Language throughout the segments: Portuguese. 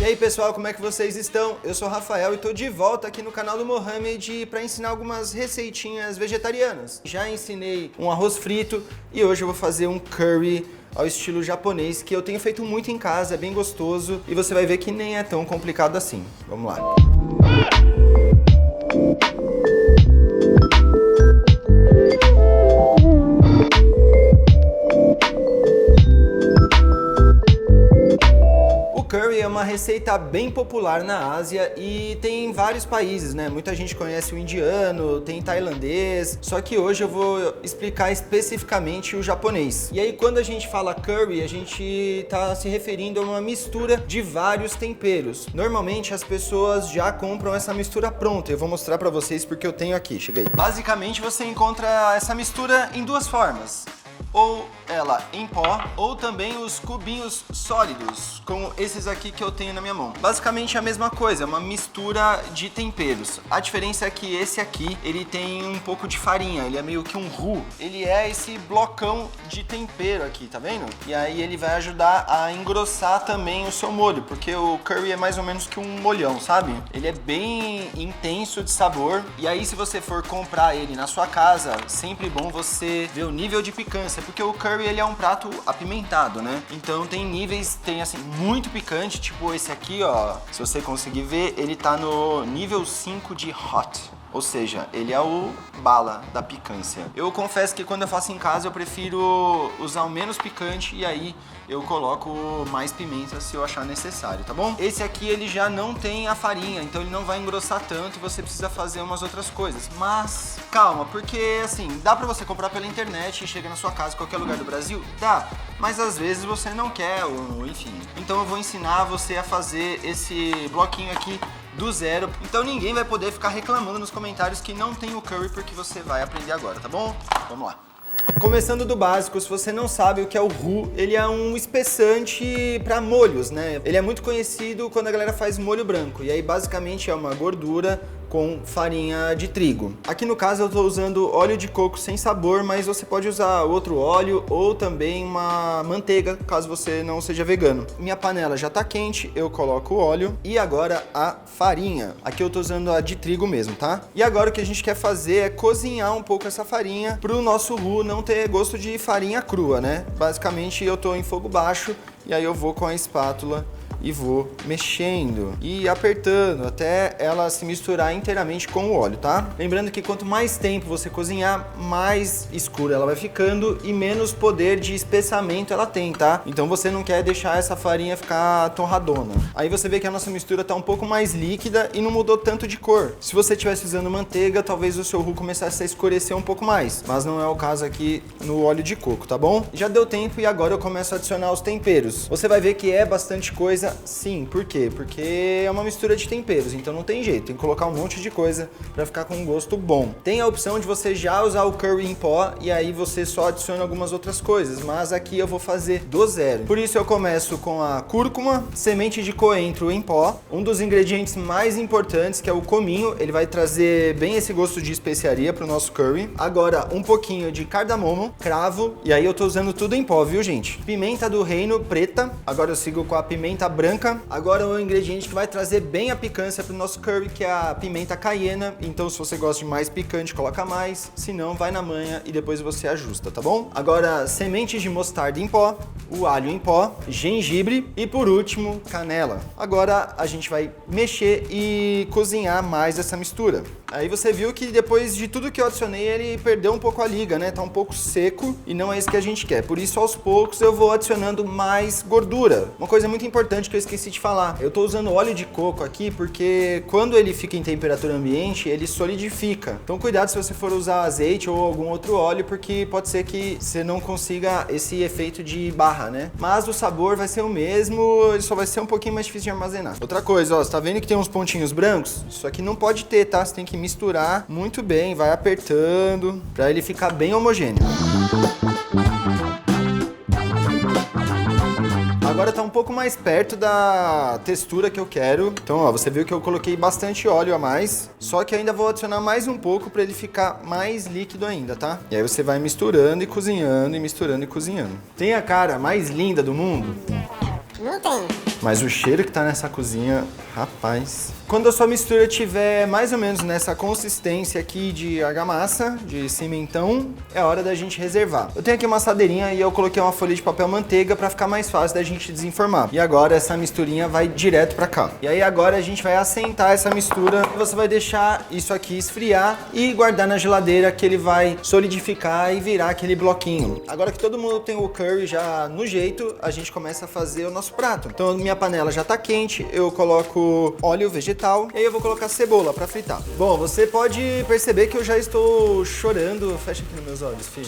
E aí pessoal, como é que vocês estão? Eu sou o Rafael e tô de volta aqui no canal do Mohamed para ensinar algumas receitinhas vegetarianas. Já ensinei um arroz frito e hoje eu vou fazer um curry ao estilo japonês que eu tenho feito muito em casa, é bem gostoso e você vai ver que nem é tão complicado assim. Vamos lá. Curry é uma receita bem popular na Ásia e tem em vários países, né? Muita gente conhece o indiano, tem tailandês, só que hoje eu vou explicar especificamente o japonês. E aí quando a gente fala curry, a gente tá se referindo a uma mistura de vários temperos. Normalmente as pessoas já compram essa mistura pronta, eu vou mostrar pra vocês porque eu tenho aqui, chega aí. Basicamente você encontra essa mistura em duas formas. Ou ela em pó, ou também os cubinhos sólidos, como esses aqui que eu tenho na minha mão. Basicamente a mesma coisa, é uma mistura de temperos. A diferença é que esse aqui, ele tem um pouco de farinha, ele é meio que um roux. Ele é esse blocão de tempero aqui, tá vendo? E aí ele vai ajudar a engrossar também o seu molho, porque o curry é mais ou menos que um molhão, sabe? Ele é bem intenso de sabor. E aí se você for comprar ele na sua casa, sempre bom você ver o nível de picância, porque o curry ele é um prato apimentado, né? Então tem níveis, tem assim, muito picante, tipo esse aqui, ó. Se você conseguir ver, ele tá no nível 5 de hot. Ou seja, ele é o bala da picância. Eu confesso que quando eu faço em casa eu prefiro usar o menos picante e aí eu coloco mais pimenta se eu achar necessário, tá bom? Esse aqui ele já não tem a farinha, então ele não vai engrossar tanto e você precisa fazer umas outras coisas. Mas calma, porque assim, dá pra você comprar pela internet e chega na sua casa em qualquer lugar do Brasil? Dá, mas às vezes você não quer, ou enfim. Então eu vou ensinar você a fazer esse bloquinho aqui do zero, então ninguém vai poder ficar reclamando nos comentários que não tem o curry porque você vai aprender agora, tá bom? Vamos lá. Começando do básico, se você não sabe o que é o roux, ele é um espessante para molhos, né? Ele é muito conhecido quando a galera faz molho branco, e aí basicamente é uma gordura com farinha de trigo. Aqui no caso eu estou usando óleo de coco sem sabor, mas você pode usar outro óleo ou também uma manteiga, caso você não seja vegano. Minha panela já está quente, eu coloco o óleo e agora a farinha. Aqui eu estou usando a de trigo mesmo, tá? E agora o que a gente quer fazer é cozinhar um pouco essa farinha para o nosso roux não ter gosto de farinha crua, né? Basicamente eu estou em fogo baixo e aí eu vou com a espátula e vou mexendo e apertando até ela se misturar inteiramente com o óleo, tá? Lembrando que quanto mais tempo você cozinhar, mais escura ela vai ficando e menos poder de espessamento ela tem, tá? Então você não quer deixar essa farinha ficar torradona. Aí você vê que a nossa mistura tá um pouco mais líquida e não mudou tanto de cor. Se você estivesse usando manteiga, talvez o seu roux começasse a escurecer um pouco mais, mas não é o caso aqui no óleo de coco, tá bom? Já deu tempo e agora eu começo a adicionar os temperos. Você vai ver que é bastante coisa. Sim, por quê? Porque é uma mistura de temperos, então não tem jeito, tem que colocar um monte de coisa pra ficar com um gosto bom. Tem a opção de você já usar o curry em pó e aí você só adiciona algumas outras coisas, mas aqui eu vou fazer do zero. Por isso eu começo com a cúrcuma, semente de coentro em pó, um dos ingredientes mais importantes que é o cominho, ele vai trazer bem esse gosto de especiaria pro nosso curry. Agora um pouquinho de cardamomo, cravo, e aí eu tô usando tudo em pó, viu gente? Pimenta do reino preta, agora eu sigo com a pimenta branca. Agora o ingrediente que vai trazer bem a picância pro nosso curry, que é a pimenta caiena. Então se você gosta de mais picante, coloca mais, se não, vai na manha e depois você ajusta, tá bom? Agora sementes de mostarda em pó, o alho em pó, gengibre e por último, canela. Agora a gente vai mexer e cozinhar mais essa mistura. Aí você viu que depois de tudo que eu adicionei, ele perdeu um pouco a liga, né? Tá um pouco seco e não é isso que a gente quer. Por isso, aos poucos, eu vou adicionando mais gordura. Uma coisa muito importante que eu esqueci de falar. Eu tô usando óleo de coco aqui porque quando ele fica em temperatura ambiente, ele solidifica. Então cuidado se você for usar azeite ou algum outro óleo, porque pode ser que você não consiga esse efeito de barra, né? Mas o sabor vai ser o mesmo, ele só vai ser um pouquinho mais difícil de armazenar. Outra coisa, ó, você tá vendo que tem uns pontinhos brancos? Isso aqui não pode ter, tá? Você tem que misturar muito bem, vai apertando pra ele ficar bem homogêneo. Agora tá um pouco mais perto da textura que eu quero. Então, ó, você viu que eu coloquei bastante óleo a mais. Só que ainda vou adicionar mais um pouco para ele ficar mais líquido ainda, tá? E aí você vai misturando e cozinhando, e misturando e cozinhando. Tem a cara mais linda do mundo? Não tem. Mas o cheiro que tá nessa cozinha, rapaz. Quando a sua mistura tiver mais ou menos nessa consistência aqui de argamassa, de cimentão, é hora da gente reservar. Eu tenho aqui uma assadeirinha e eu coloquei uma folha de papel manteiga para ficar mais fácil da gente desenformar. E agora essa misturinha vai direto para cá. E aí agora a gente vai assentar essa mistura. Você vai deixar isso aqui esfriar e guardar na geladeira, que ele vai solidificar e virar aquele bloquinho. Agora que todo mundo tem o curry já no jeito, a gente começa a fazer o nosso prato. Então minha panela já tá quente, eu coloco óleo vegetal e aí eu vou colocar cebola para fritar. Bom, você pode perceber que eu já estou chorando. Fecha aqui nos meus olhos, filho.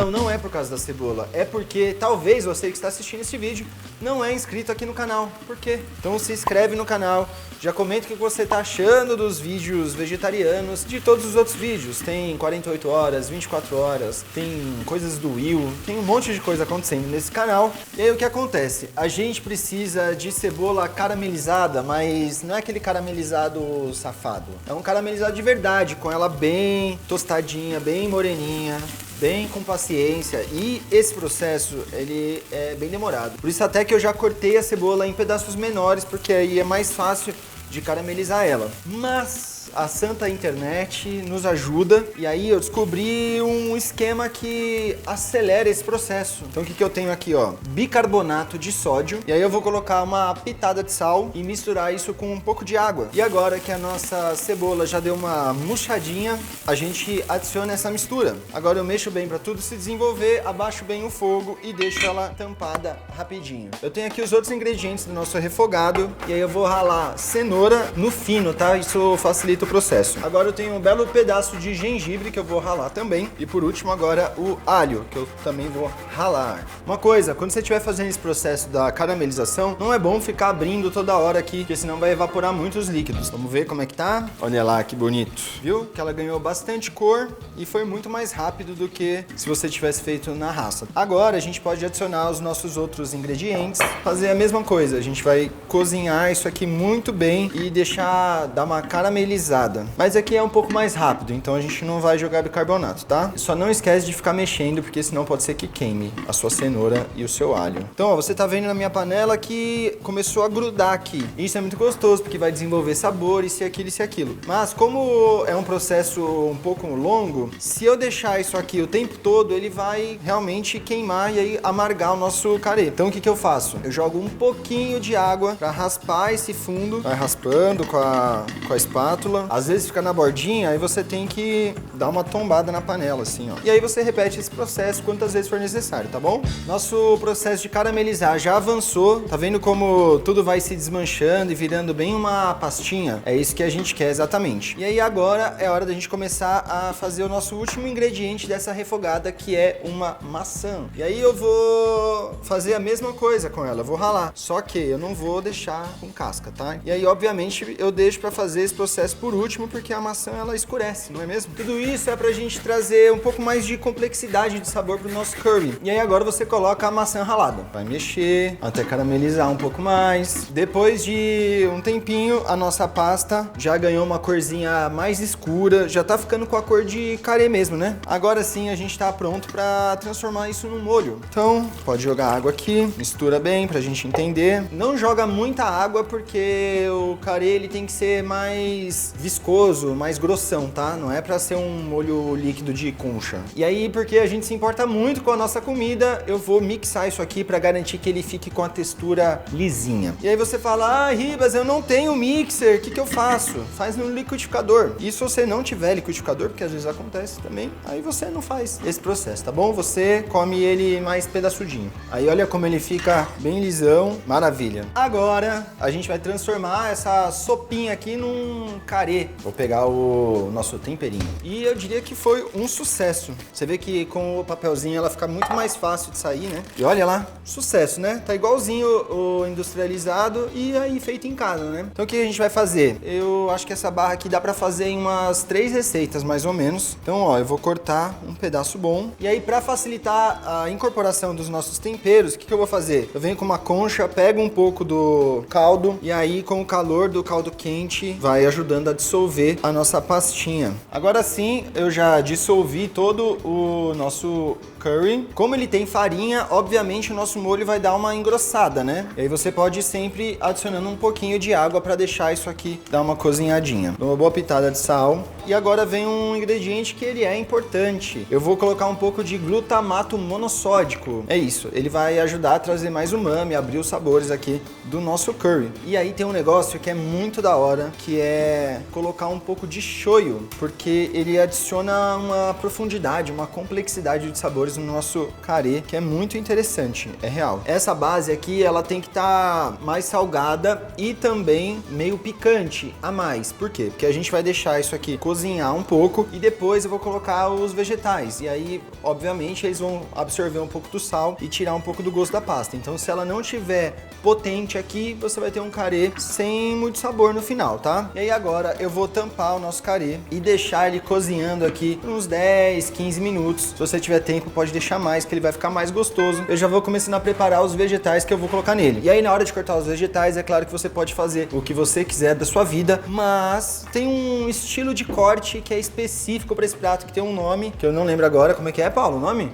Não é por causa da cebola, é porque talvez você que está assistindo esse vídeo não é inscrito aqui no canal. Por quê? Então se inscreve no canal, já comenta o que você está achando dos vídeos vegetarianos, de todos os outros vídeos. Tem 48 horas, 24 horas, tem coisas do Will, tem um monte de coisa acontecendo nesse canal. E aí o que acontece? A gente precisa de cebola caramelizada, mas não é aquele caramelizado safado. É um caramelizado de verdade, com ela bem tostadinha, bem moreninha, bem com paciência, e esse processo ele é bem demorado. Por isso até que eu já cortei a cebola em pedaços menores, porque aí é mais fácil de caramelizar ela. Mas a santa internet nos ajuda, e aí eu descobri um esquema que acelera esse processo. Então o que eu tenho aqui, ó, bicarbonato de sódio, e aí eu vou colocar uma pitada de sal e misturar isso com um pouco de água. E agora que a nossa cebola já deu uma murchadinha, a gente adiciona essa mistura. Agora eu mexo bem para tudo se desenvolver, abaixo bem o fogo e deixo ela tampada rapidinho. Eu tenho aqui os outros ingredientes do nosso refogado, e aí eu vou ralar cenoura no fino, tá? Isso facilita o processo. Agora eu tenho um belo pedaço de gengibre que eu vou ralar também. E por último agora o alho, que eu também vou ralar. Uma coisa, quando você estiver fazendo esse processo da caramelização, não é bom ficar abrindo toda hora aqui, porque senão vai evaporar muitos líquidos. Vamos ver como é que tá? Olha lá que bonito. Viu? Que ela ganhou bastante cor e foi muito mais rápido do que se você tivesse feito na raça. Agora a gente pode adicionar os nossos outros ingredientes, fazer a mesma coisa. A gente vai cozinhar isso aqui muito bem e deixar dar uma caramelizada. Mas aqui é um pouco mais rápido, então a gente não vai jogar bicarbonato, tá? Só não esquece de ficar mexendo, porque senão pode ser que queime a sua cenoura e o seu alho. Então, ó, você tá vendo na minha panela que começou a grudar aqui. Isso é muito gostoso, porque vai desenvolver sabor, isso e aquilo, isso e aquilo. Mas como é um processo um pouco longo, se eu deixar isso aqui o tempo todo, ele vai realmente queimar e aí amargar o nosso carê. Então o que eu faço? Eu jogo um pouquinho de água para raspar esse fundo, vai raspando com a espátula. Às vezes fica na bordinha, aí você tem que dar uma tombada na panela, assim, ó. E aí você repete esse processo quantas vezes for necessário, tá bom? Nosso processo de caramelizar já avançou. Tá vendo como tudo vai se desmanchando e virando bem uma pastinha? É isso que a gente quer exatamente. E aí agora é hora da gente começar a fazer o nosso último ingrediente dessa refogada, que é uma maçã. E aí eu vou fazer a mesma coisa com ela, eu vou ralar. Só que eu não vou deixar com casca, tá? E aí, obviamente, eu deixo pra fazer esse processo por último, porque a maçã ela escurece, não é mesmo? Tudo isso é pra gente trazer um pouco mais de complexidade de sabor pro nosso curry. E aí agora você coloca a maçã ralada. Vai mexer até caramelizar um pouco mais. Depois de um tempinho, a nossa pasta já ganhou uma corzinha mais escura, já tá ficando com a cor de carê mesmo, né? Agora sim a gente tá pronto pra transformar isso num molho. Então, pode jogar água aqui, mistura bem pra gente entender. Não joga muita água porque o carê ele tem que ser mais viscoso, mais grossão, tá? Não é pra ser um molho líquido de concha. E aí, porque a gente se importa muito com a nossa comida, eu vou mixar isso aqui pra garantir que ele fique com a textura lisinha. E aí você fala, ah, Ribas, eu não tenho mixer, o que eu faço? Faz no liquidificador. E se você não tiver liquidificador, porque às vezes acontece também, aí você não faz esse processo, tá bom? Você come ele mais pedaçudinho. Aí olha como ele fica bem lisão, maravilha. Agora, a gente vai transformar essa sopinha aqui num carê. Vou pegar o nosso temperinho. E eu diria que foi um sucesso. Você vê que com o papelzinho ela fica muito mais fácil de sair, né? E olha lá, sucesso, né? Tá igualzinho o industrializado e aí feito em casa, né? Então o que a gente vai fazer? Eu acho que essa barra aqui dá pra fazer em umas 3 receitas, mais ou menos. Então, ó, eu vou cortar um pedaço bom. E aí, pra facilitar a incorporação dos nossos temperos, o que eu vou fazer? Eu venho com uma concha, pego um pouco do caldo e aí, com o calor do caldo quente, vai ajudando a dissolver a nossa pastinha. Agora sim, eu já dissolvi todo o nosso curry. Como ele tem farinha, obviamente o nosso molho vai dar uma engrossada, né? E aí você pode ir sempre adicionando um pouquinho de água para deixar isso aqui dar uma cozinhadinha. Uma boa pitada de sal. E agora vem um ingrediente que ele é importante. Eu vou colocar um pouco de glutamato monossódico. É isso, ele vai ajudar a trazer mais umami, abrir os sabores aqui do nosso curry. E aí tem um negócio que é muito da hora, que é colocar um pouco de shoyu, porque ele adiciona uma profundidade, uma complexidade de sabores no nosso carê, que é muito interessante, é real. Essa base aqui, ela tem que estar mais salgada e também meio picante a mais. Por quê? Porque a gente vai deixar isso aqui cozinhar um pouco e depois eu vou colocar os vegetais. E aí, obviamente, eles vão absorver um pouco do sal e tirar um pouco do gosto da pasta. Então, se ela não tiver potente aqui, você vai ter um carê sem muito sabor no final, tá? E aí agora eu vou tampar o nosso carê e deixar ele cozinhando aqui por uns 10, 15 minutos. Se você tiver tempo, pode deixar mais, que ele vai ficar mais gostoso. Eu já vou começando a preparar os vegetais que eu vou colocar nele. E aí na hora de cortar os vegetais, é claro que você pode fazer o que você quiser da sua vida, mas tem um estilo de corte que é específico para esse prato, que tem um nome, que eu não lembro agora. Como é que é, Paulo, o nome?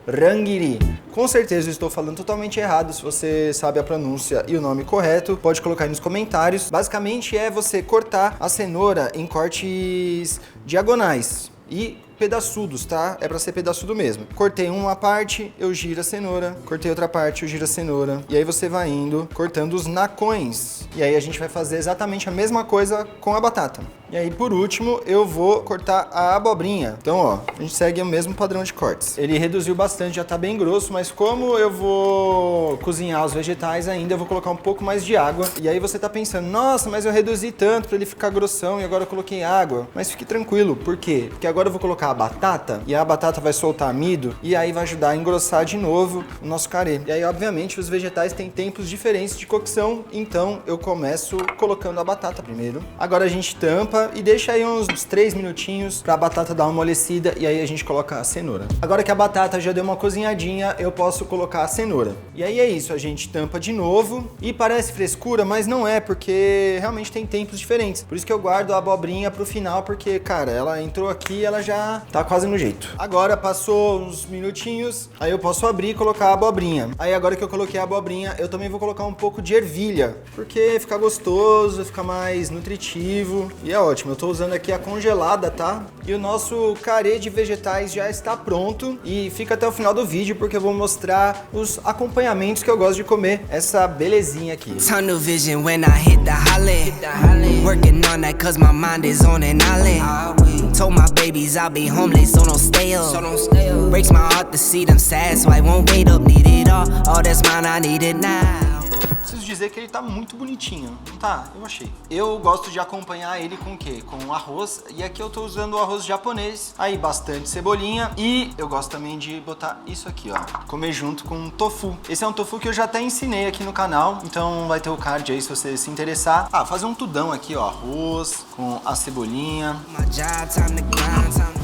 Rangiri. Com certeza eu estou falando totalmente errado. Se você sabe a pronúncia e o nome correto, pode colocar aí nos comentários. Basicamente é você cortar a cenoura em cortes diagonais e pedaçudos, tá? É pra ser pedaçudo mesmo. Cortei uma parte, eu giro a cenoura. Cortei outra parte, eu giro a cenoura. E aí você vai indo cortando os nacões. E aí a gente vai fazer exatamente a mesma coisa com a batata. E aí, por último, eu vou cortar a abobrinha. Então, ó, a gente segue o mesmo padrão de cortes. Ele reduziu bastante, já tá bem grosso, mas como eu vou cozinhar os vegetais ainda, eu vou colocar um pouco mais de água. E aí você tá pensando, nossa, mas eu reduzi tanto pra ele ficar grossão e agora eu coloquei água. Mas fique tranquilo, por quê? Porque agora eu vou colocar a batata e a batata vai soltar amido e aí vai ajudar a engrossar de novo o nosso carê. E aí, obviamente, os vegetais têm tempos diferentes de cocção, então eu começo colocando a batata primeiro. Agora a gente tampa e deixa aí uns 3 minutinhos pra batata dar uma amolecida e aí a gente coloca a cenoura. Agora que a batata já deu uma cozinhadinha, eu posso colocar a cenoura. E aí é isso, a gente tampa de novo e parece frescura, mas não é, porque realmente tem tempos diferentes. Por isso que eu guardo a abobrinha pro final, porque, cara, ela entrou aqui e ela já tá quase no jeito. Agora passou uns minutinhos, aí eu posso abrir e colocar a abobrinha. Aí agora que eu coloquei a abobrinha, eu também vou colocar um pouco de ervilha, porque fica gostoso, fica mais nutritivo e é ótimo. Eu tô usando aqui a congelada, tá? E o nosso carê de vegetais já está pronto e fica até o final do vídeo porque eu vou mostrar os acompanhamentos que eu gosto de comer essa belezinha aqui. Tunnel vision when I hit the holly. Working on that cause my mind is on an island. Told my babies I'll be homeless, so don't stay up. Breaks my heart to see them sad, so I won't wait up. Need it all that's mine, I need it now. Preciso dizer que ele tá muito bonitinho, não tá? Eu achei. Eu gosto de acompanhar ele com o quê? Com arroz, e aqui eu tô usando o arroz japonês, aí bastante cebolinha, e eu gosto também de botar isso aqui, ó, comer junto com tofu. Esse é um tofu que eu já até ensinei aqui no canal, então vai ter o card aí se você se interessar. Ah, fazer um tudão aqui, ó, arroz com a cebolinha.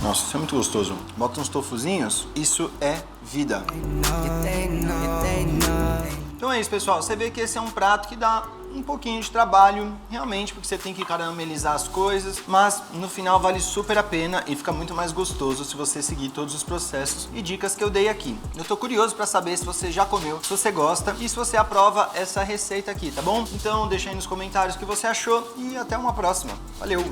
Nossa, isso é muito gostoso. Bota uns tofuzinhos, isso é vida. Então é isso, pessoal. Você vê que esse é um prato que dá um pouquinho de trabalho, realmente, porque você tem que caramelizar as coisas, mas no final vale super a pena e fica muito mais gostoso se você seguir todos os processos e dicas que eu dei aqui. Eu tô curioso pra saber se você já comeu, se você gosta e se você aprova essa receita aqui, tá bom? Então deixa aí nos comentários o que você achou e até uma próxima. Valeu!